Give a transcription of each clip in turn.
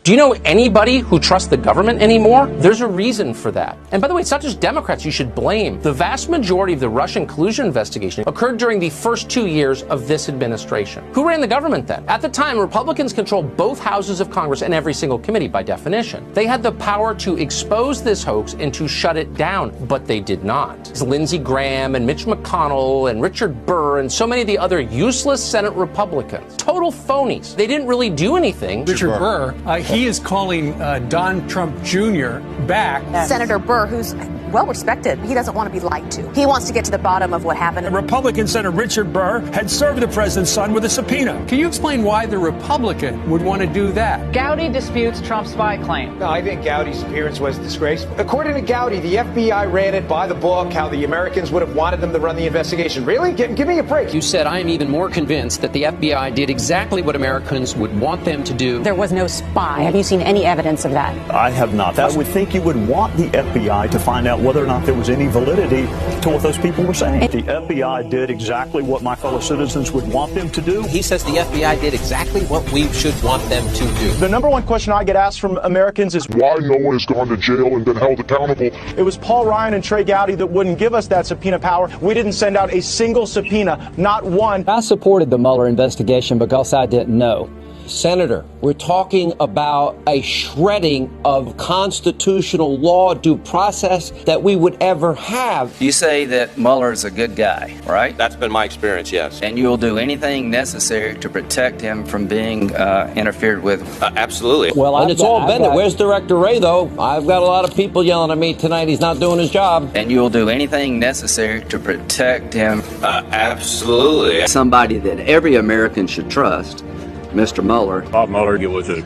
Do you know anybody who trusts the government anymore? There's a reason for that. And by the way, it's not just Democrats you should blame. The vast majority of the Russian collusion investigation occurred during the first 2 years of this administration. Who ran the government then? At the time, Republicans controlled both houses of Congress and every single committee by definition. They had the power to expose this hoax and to shut it down, but they did not. It's Lindsey Graham and Mitch McConnell and Richard Burr and so many of the other useless Senate Republicans. Total phonies. They didn't really do anything. Richard Burr, he is calling Don Trump Jr. back. Senator Burr, who's well respected, he doesn't want to be lied to. He wants to get to the bottom of what happened. Republican Senator Richard Burr had served the president's son with a subpoena. Can you explain why the Republican would want to do that? Gowdy disputes Trump's spy claim. No, I think Gowdy's appearance was disgraceful. According to Gowdy, the FBI ran it by the book, how the Americans would have wanted them to run the investigation. Really? Give me a break. You said, I am even more convinced that the FBI did exactly what Americans would want them to do. There was no spy. Have you seen any evidence of that? I have not. I would think you would want the FBI to find out whether or not there was any validity to what those people were saying. The FBI did exactly what my fellow citizens would want them to do. He says the FBI did exactly what we should want them to do. The number one question I get asked from Americans is why no one has gone to jail and been held accountable. It was Paul Ryan and Trey Gowdy that wouldn't give us that subpoena power. We didn't send out a single subpoena, not one. I supported the Mueller investigation because I didn't know. Senator, we're talking about a shredding of constitutional law due process that we would ever have. You say that Mueller is a good guy, right? That's been my experience, yes. And you'll do anything necessary to protect him from being interfered with? Absolutely. Well, and it's all Bennett. Where's Director Wray, though? I've got a lot of people yelling at me tonight. He's not doing his job. And you'll do anything necessary to protect him? Absolutely. Somebody that every American should trust. Mr. Mueller. Bob Mueller was an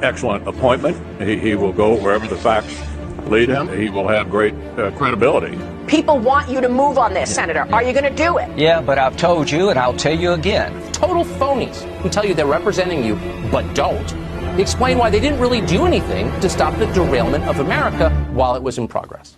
excellent appointment. He will go wherever the facts lead him. He will have great credibility. People want you to move on this, Senator. Are you going to do it? Yeah, but I've told you, and I'll tell you again. Total phonies who tell you they're representing you, but don't. Explain why they didn't really do anything to stop the derailment of America while it was in progress.